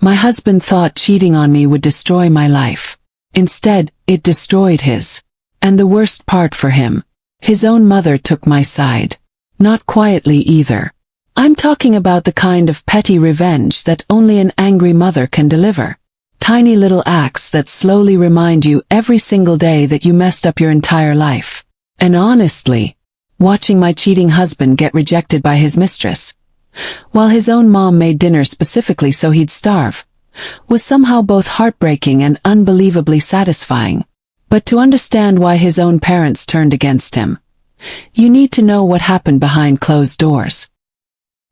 My husband thought cheating on me would destroy my life. Instead, it destroyed his. And the worst part for him, his own mother took my side. Not quietly either. I'm talking about the kind of petty revenge that only an angry mother can deliver. Tiny little acts that slowly remind you every single day that you messed up your entire life. And honestly, watching my cheating husband get rejected by his mistress, while his own mom made dinner specifically so he'd starve, was somehow both heartbreaking and unbelievably satisfying. But to understand why his own parents turned against him, you need to know what happened behind closed doors.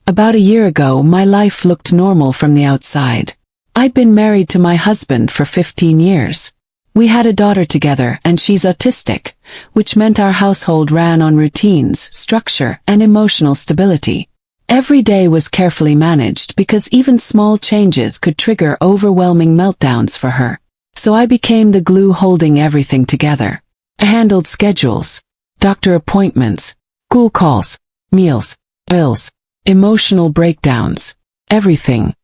About a year ago, my life looked normal from the outside. I'd been married to my husband for 15 years. We had a daughter together, and she's autistic, which meant our household ran on routines, structure, and emotional stability. Every day was carefully managed because even small changes could trigger overwhelming meltdowns for her. So I became the glue holding everything together. I handled schedules, doctor appointments, school calls, meals, bills, emotional breakdowns, everything.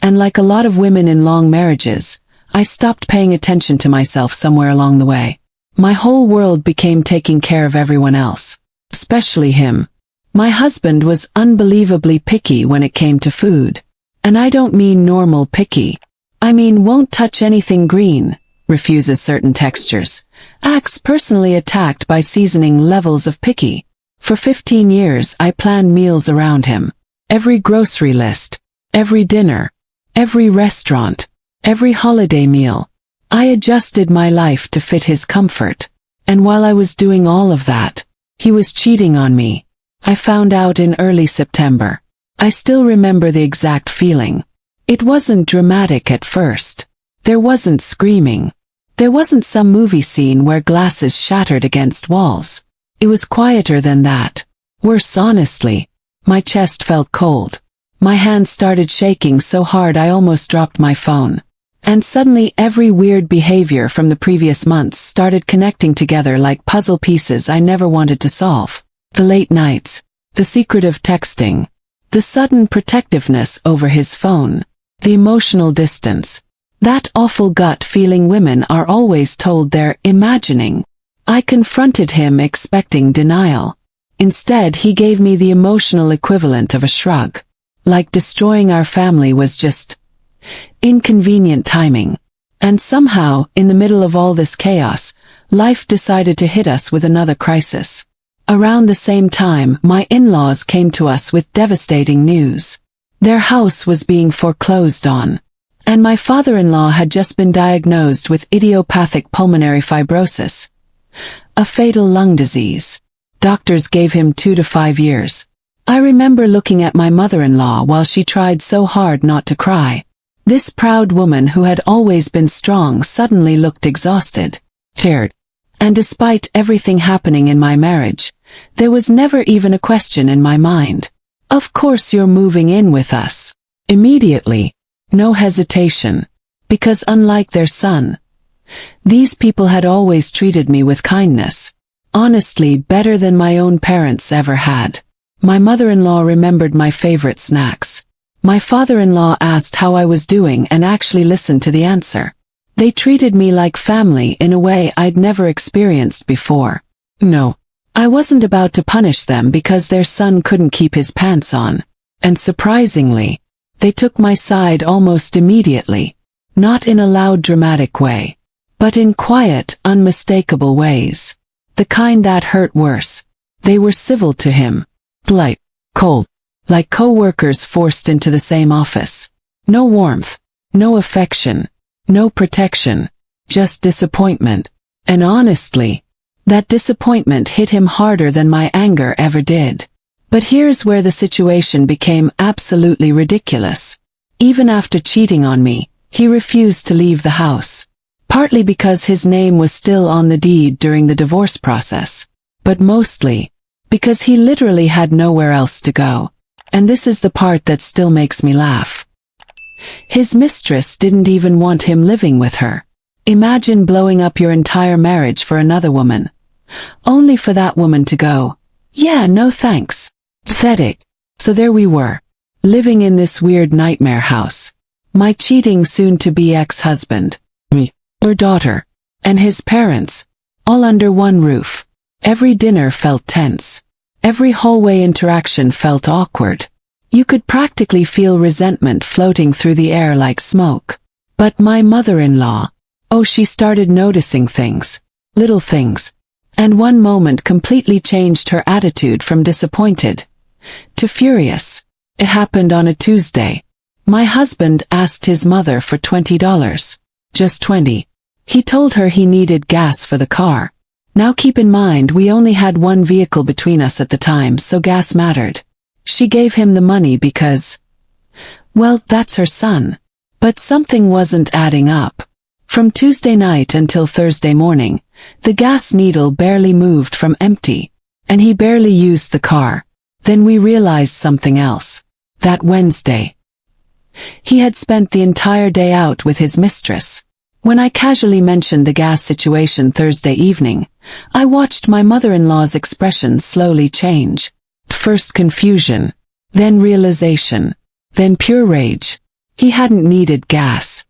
And like a lot of women in long marriages, I stopped paying attention to myself somewhere along the way. My whole world became taking care of everyone else, especially him. My husband was unbelievably picky when it came to food. And I don't mean normal picky. I mean won't touch anything green, refuses certain textures, acts personally attacked by seasoning levels of picky. For 15 years I planned meals around him. Every grocery list, every dinner, every restaurant, every holiday meal. I adjusted my life to fit his comfort. And while I was doing all of that, he was cheating on me. I found out in early September. I still remember the exact feeling. It wasn't dramatic at first. There wasn't screaming. There wasn't some movie scene where glasses shattered against walls. It was quieter than that. Worse, honestly. My chest felt cold. My hands started shaking so hard I almost dropped my phone. And suddenly every weird behavior from the previous months started connecting together like puzzle pieces I never wanted to solve. The late nights, the secretive texting, the sudden protectiveness over his phone, the emotional distance, that awful gut feeling women are always told they're imagining. I confronted him expecting denial. Instead, he gave me the emotional equivalent of a shrug. Like destroying our family was just inconvenient timing. And somehow, in the middle of all this chaos, life decided to hit us with another crisis. Around the same time, my in-laws came to us with devastating news. Their house was being foreclosed on. And my father-in-law had just been diagnosed with idiopathic pulmonary fibrosis, a fatal lung disease. Doctors gave him 2 to 5 years. I remember looking at my mother-in-law while she tried so hard not to cry. This proud woman who had always been strong suddenly looked exhausted, tired. And despite everything happening in my marriage, there was never even a question in my mind. Of course you're moving in with us. Immediately. No hesitation. Because unlike their son, these people had always treated me with kindness. Honestly, better than my own parents ever had. My mother-in-law remembered my favorite snacks. My father-in-law asked how I was doing and actually listened to the answer. They treated me like family in a way I'd never experienced before. No, I wasn't about to punish them because their son couldn't keep his pants on. And surprisingly, they took my side almost immediately. Not in a loud dramatic way, but in quiet, unmistakable ways. The kind that hurt worse. They were civil to him. Polite, cold, like co-workers forced into the same office. No warmth, no affection, no protection, just disappointment. And honestly, that disappointment hit him harder than my anger ever did. But here's where the situation became absolutely ridiculous. Even after cheating on me, he refused to leave the house. Partly because his name was still on the deed during the divorce process, but mostly because he literally had nowhere else to go. And this is the part that still makes me laugh. His mistress didn't even want him living with her. Imagine blowing up your entire marriage for another woman, only for that woman to go, "Yeah, no thanks." Pathetic. So there we were, living in this weird nightmare house. My cheating soon-to-be ex-husband, me, her daughter, and his parents, all under one roof. Every dinner felt tense. Every hallway interaction felt awkward. You could practically feel resentment floating through the air like smoke. But my mother-in-law, oh, she started noticing things, little things, and one moment completely changed her attitude from disappointed to furious. It happened on a Tuesday. My husband asked his mother for $20. Just 20. He told her he needed gas for the car. Now keep in mind we only had one vehicle between us at the time, so gas mattered. She gave him the money because, well, that's her son. But something wasn't adding up. From Tuesday night until Thursday morning, the gas needle barely moved from empty, and he barely used the car. Then we realized something else. That Wednesday, he had spent the entire day out with his mistress. When I casually mentioned the gas situation Thursday evening, I watched my mother-in-law's expression slowly change. First confusion, then realization, then pure rage. He hadn't needed gas.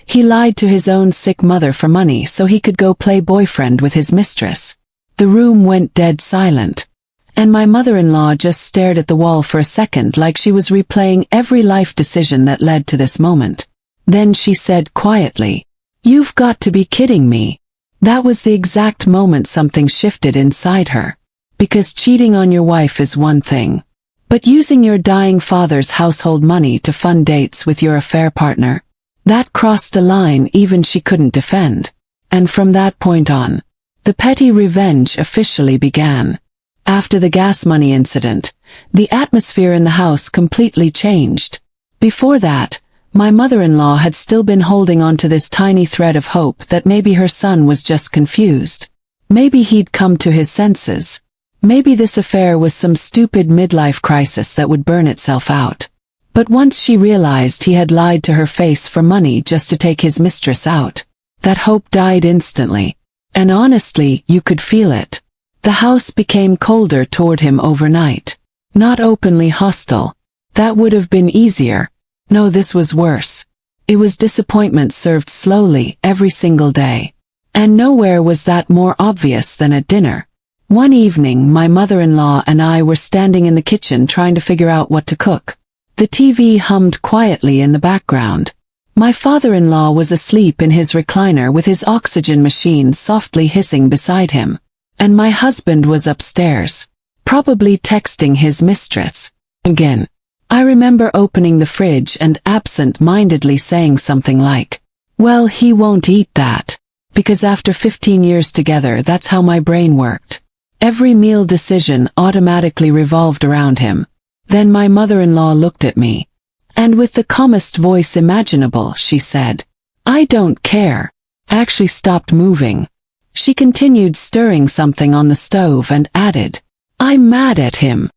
He lied to his own sick mother for money so he could go play boyfriend with his mistress. The room went dead silent, and my mother-in-law just stared at the wall for a second like she was replaying every life decision that led to this moment. Then she said quietly, "You've got to be kidding me." That was the exact moment something shifted inside her. Because cheating on your wife is one thing. But using your dying father's household money to fund dates with your affair partner, that crossed a line even she couldn't defend. And from that point on, the petty revenge officially began. After the gas money incident, the atmosphere in the house completely changed. Before that, my mother-in-law had still been holding on to this tiny thread of hope that maybe her son was just confused. Maybe he'd come to his senses. Maybe this affair was some stupid midlife crisis that would burn itself out. But once she realized he had lied to her face for money just to take his mistress out, that hope died instantly. And honestly, you could feel it. The house became colder toward him overnight. Not openly hostile. That would have been easier. No, this was worse. It was disappointment served slowly every single day. And nowhere was that more obvious than at dinner. One evening my mother-in-law and I were standing in the kitchen trying to figure out what to cook. The TV hummed quietly in the background. My father-in-law was asleep in his recliner with his oxygen machine softly hissing beside him. And my husband was upstairs, probably texting his mistress. Again, I remember opening the fridge and absent-mindedly saying something like, "Well, he won't eat that." Because after 15 years together, that's how my brain worked. Every meal decision automatically revolved around him. Then my mother-in-law looked at me. And with the calmest voice imaginable, she said, "I don't care." I actually stopped moving. She continued stirring something on the stove and added, "I'm mad at him.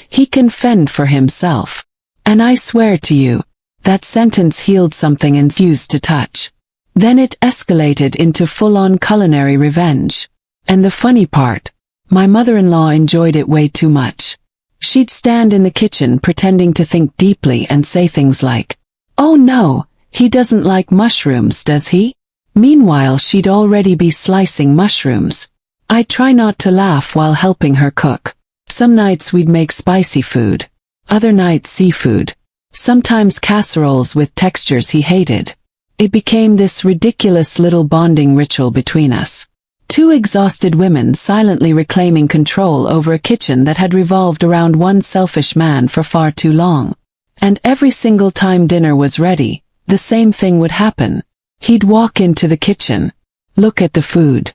He can fend for himself. And I swear to you, that sentence healed something infused to touch." Then it escalated into full-on culinary revenge. And the funny part, my mother-in-law enjoyed it way too much. She'd stand in the kitchen pretending to think deeply and say things like, "Oh no, he doesn't like mushrooms, does he?" Meanwhile, she'd already be slicing mushrooms. I'd try not to laugh while helping her cook. Some nights we'd make spicy food. Other nights seafood. Sometimes casseroles with textures he hated. It became this ridiculous little bonding ritual between us. Two exhausted women silently reclaiming control over a kitchen that had revolved around one selfish man for far too long. And every single time dinner was ready, the same thing would happen. He'd walk into the kitchen, look at the food,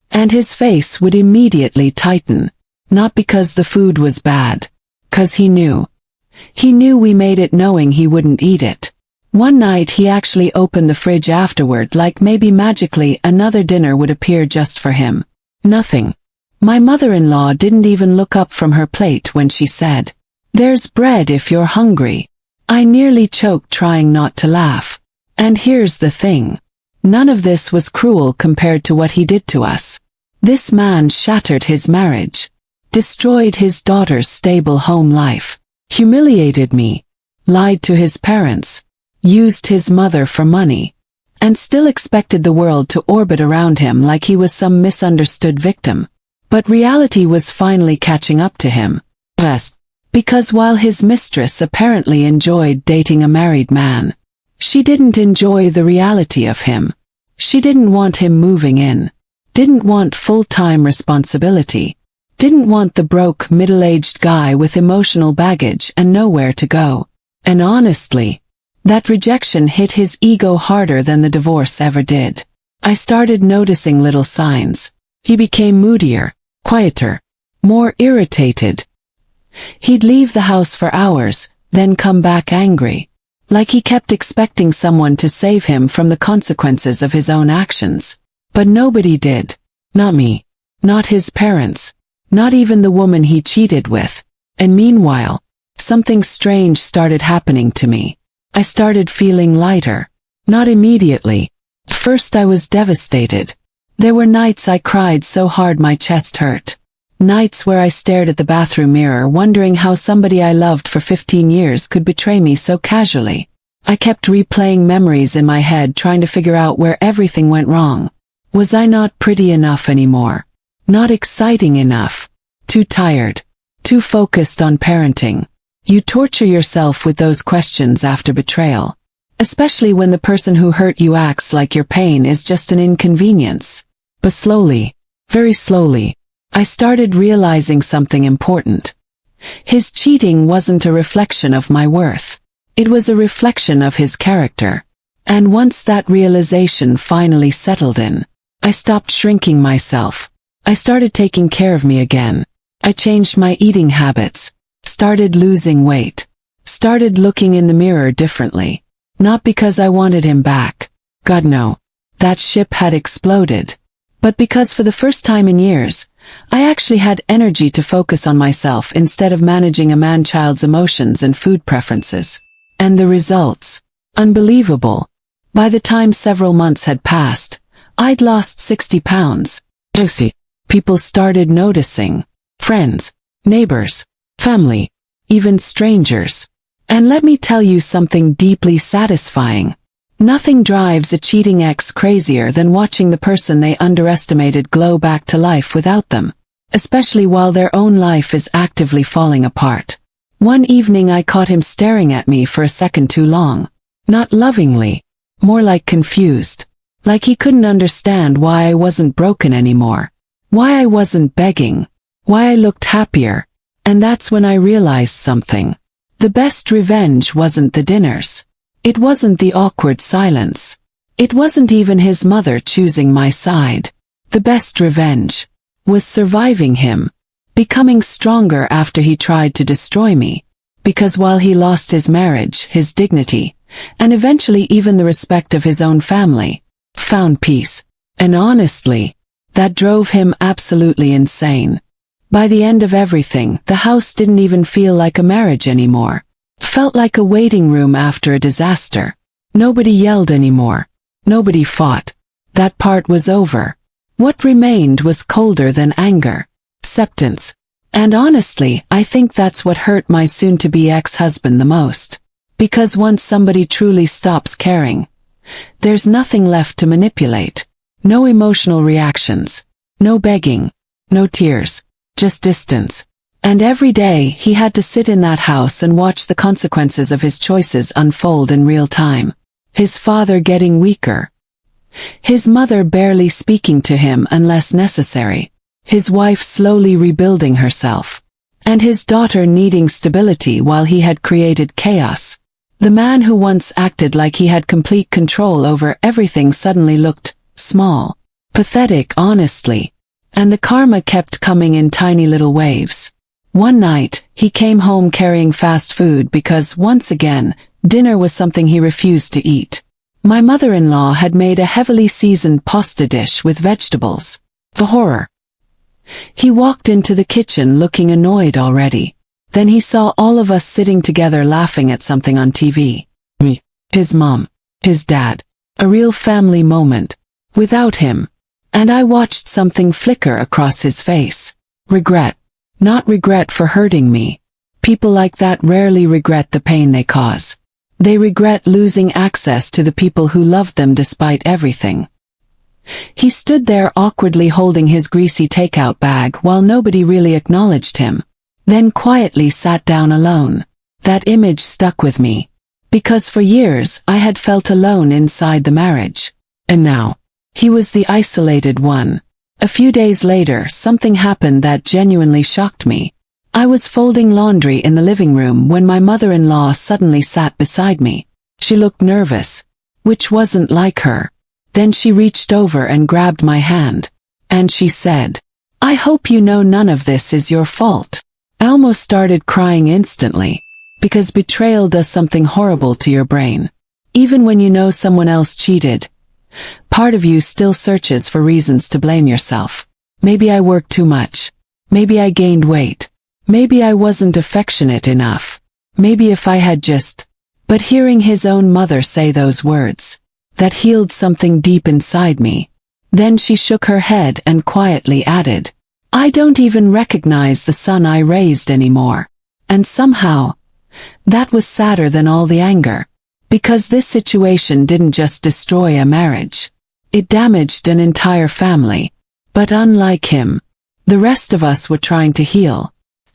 and his face would immediately tighten. Not because the food was bad. 'Cause he knew. He knew we made it knowing he wouldn't eat it. One night he actually opened the fridge afterward like maybe magically another dinner would appear just for him. Nothing. My mother-in-law didn't even look up from her plate when she said, "There's bread if you're hungry." I nearly choked trying not to laugh. And here's the thing. None of this was cruel compared to what he did to us. This man shattered his marriage, destroyed his daughter's stable home life, humiliated me, lied to his parents, used his mother for money, and still expected the world to orbit around him like he was some misunderstood victim. But reality was finally catching up to him. Yes, because while his mistress apparently enjoyed dating a married man, she didn't enjoy the reality of him. She didn't want him moving in, didn't want full-time responsibility, didn't want the broke middle-aged guy with emotional baggage and nowhere to go. And honestly, that rejection hit his ego harder than the divorce ever did. I started noticing little signs. He became moodier, quieter, more irritated. He'd leave the house for hours, then come back angry, like he kept expecting someone to save him from the consequences of his own actions. But nobody did. Not me. Not his parents. Not even the woman he cheated with. And meanwhile, something strange started happening to me. I started feeling lighter. Not immediately. First I was devastated. There were nights I cried so hard my chest hurt. Nights where I stared at the bathroom mirror wondering how somebody I loved for 15 years could betray me so casually. I kept replaying memories in my head trying to figure out where everything went wrong. Was I not pretty enough anymore? Not exciting enough? Too tired? Too focused on parenting? You torture yourself with those questions after betrayal, especially when the person who hurt you acts like your pain is just an inconvenience. But slowly, very slowly, I started realizing something important. His cheating wasn't a reflection of my worth. It was a reflection of his character. And once that realization finally settled in, I stopped shrinking myself. I started taking care of me again. I changed my eating habits, started losing weight, started looking in the mirror differently. Not because I wanted him back. God no. That ship had exploded. But because for the first time in years, I actually had energy to focus on myself instead of managing a man-child's emotions and food preferences. And the results? Unbelievable. By the time several months had passed, I'd lost 60 pounds. People started noticing. Friends, neighbors, family, even strangers. And let me tell you something deeply satisfying. Nothing drives a cheating ex crazier than watching the person they underestimated glow back to life without them, especially while their own life is actively falling apart. One evening I caught him staring at me for a second too long. Not lovingly, more like confused. Like he couldn't understand why I wasn't broken anymore. Why I wasn't begging. Why I looked happier. And that's when I realized something. The best revenge wasn't the dinners. It wasn't the awkward silence. It wasn't even his mother choosing my side. The best revenge was surviving him, becoming stronger after he tried to destroy me. Because while he lost his marriage, his dignity, and eventually even the respect of his own family, found peace. And honestly, that drove him absolutely insane. By the end of everything, the house didn't even feel like a marriage anymore. Felt like a waiting room after a disaster. Nobody yelled anymore. Nobody fought. That part was over. What remained was colder than anger. Acceptance. And honestly, I think that's what hurt my soon-to-be ex-husband the most. Because once somebody truly stops caring, there's nothing left to manipulate. No emotional reactions. No begging. No tears. Just distance. And every day he had to sit in that house and watch the consequences of his choices unfold in real time. His father getting weaker. His mother barely speaking to him unless necessary. His wife slowly rebuilding herself. And his daughter needing stability while he had created chaos. The man who once acted like he had complete control over everything suddenly looked small. Pathetic, honestly. And the karma kept coming in tiny little waves. One night, he came home carrying fast food because, once again, dinner was something he refused to eat. My mother-in-law had made a heavily seasoned pasta dish with vegetables. The horror. He walked into the kitchen looking annoyed already. Then he saw all of us sitting together laughing at something on TV. Me, his mom, his dad. A real family moment. Without him. And I watched something flicker across his face. Regret. Not regret for hurting me. People like that rarely regret the pain they cause. They regret losing access to the people who loved them despite everything. He stood there awkwardly holding his greasy takeout bag while nobody really acknowledged him, then quietly sat down alone. That image stuck with me, because for years I had felt alone inside the marriage. And now, he was the isolated one. A few days later, something happened that genuinely shocked me. I was folding laundry in the living room when my mother-in-law suddenly sat beside me. She looked nervous, which wasn't like her. Then she reached over and grabbed my hand. And she said, "I hope you know none of this is your fault." I almost started crying instantly, because betrayal does something horrible to your brain. Even when you know someone else cheated, part of you still searches for reasons to blame yourself. Maybe I worked too much. Maybe I gained weight. Maybe I wasn't affectionate enough. Maybe if I had just... But hearing his own mother say those words, that healed something deep inside me. Then she shook her head and quietly added, "I don't even recognize the son I raised anymore." And somehow, that was sadder than all the anger. Because this situation didn't just destroy a marriage. It damaged an entire family. But unlike him, the rest of us were trying to heal.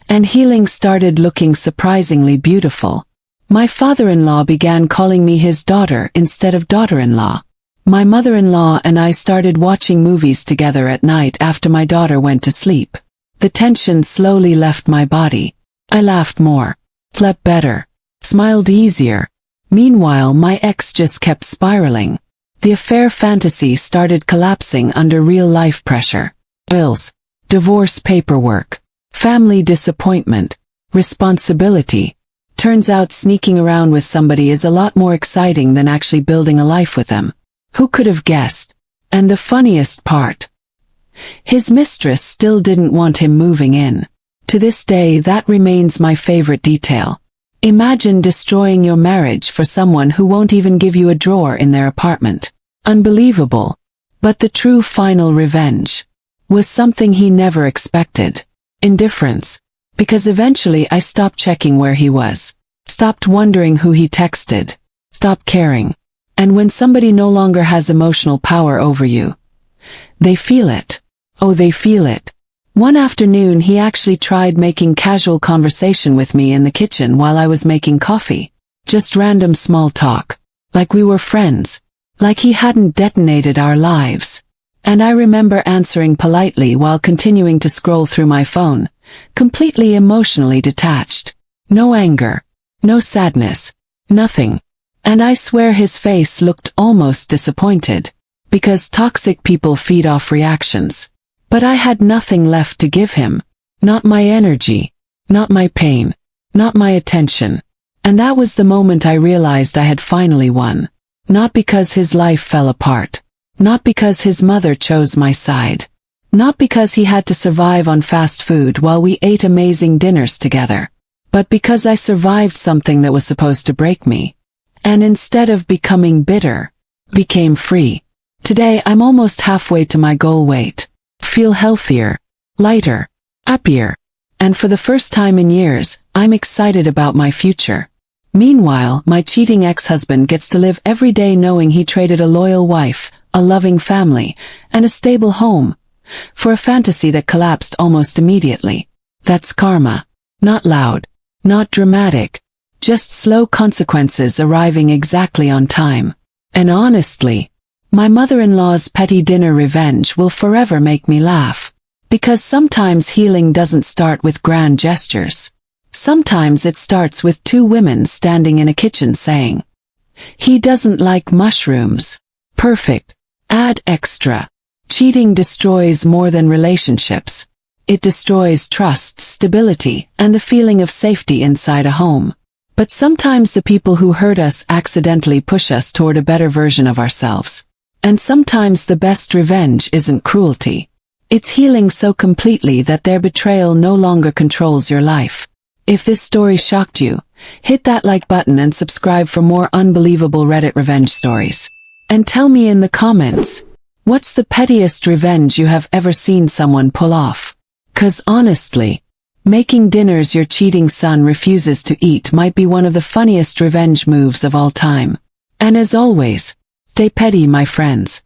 And healing started looking surprisingly beautiful. My father-in-law began calling me his daughter instead of daughter-in-law. My mother-in-law and I started watching movies together at night after my daughter went to sleep. The tension slowly left my body. I laughed more, slept better, smiled easier. Meanwhile, my ex just kept spiraling. The affair fantasy started collapsing under real-life pressure. Bills, divorce paperwork, family disappointment, responsibility. Turns out sneaking around with somebody is a lot more exciting than actually building a life with them. Who could have guessed? And the funniest part, his mistress still didn't want him moving in. To this day, that remains my favorite detail. Imagine destroying your marriage for someone who won't even give you a drawer in their apartment. Unbelievable. But the true final revenge was something he never expected. Indifference. Because eventually I stopped checking where he was, stopped wondering who he texted, stopped caring. And when somebody no longer has emotional power over you, they feel it. Oh, they feel it. One afternoon he actually tried making casual conversation with me in the kitchen while I was making coffee. Just random small talk. Like we were friends. Like he hadn't detonated our lives. And I remember answering politely while continuing to scroll through my phone, completely emotionally detached. No anger. No sadness. Nothing. And I swear his face looked almost disappointed. Because toxic people feed off reactions. But I had nothing left to give him. Not my energy. Not my pain. Not my attention. And that was the moment I realized I had finally won. Not because his life fell apart. Not because his mother chose my side. Not because he had to survive on fast food while we ate amazing dinners together. But because I survived something that was supposed to break me. And instead of becoming bitter, became free. Today I'm almost halfway to my goal weight. Feel healthier, lighter, happier. And for the first time in years, I'm excited about my future. Meanwhile, my cheating ex-husband gets to live every day knowing he traded a loyal wife, a loving family, and a stable home for a fantasy that collapsed almost immediately. That's karma. Not loud, not dramatic, just slow consequences arriving exactly on time. And honestly, my mother-in-law's petty dinner revenge will forever make me laugh. Because sometimes healing doesn't start with grand gestures. Sometimes it starts with two women standing in a kitchen saying, "He doesn't like mushrooms." Perfect. Add extra. Cheating destroys more than relationships. It destroys trust, stability, and the feeling of safety inside a home. But sometimes the people who hurt us accidentally push us toward a better version of ourselves. And sometimes the best revenge isn't cruelty. It's healing so completely that their betrayal no longer controls your life. If this story shocked you, hit that like button and subscribe for more unbelievable Reddit revenge stories. And tell me in the comments, what's the pettiest revenge you have ever seen someone pull off? 'Cause honestly, Making dinners your cheating son refuses to eat might be one of the funniest revenge moves of all time. And as always, stay petty, my friends.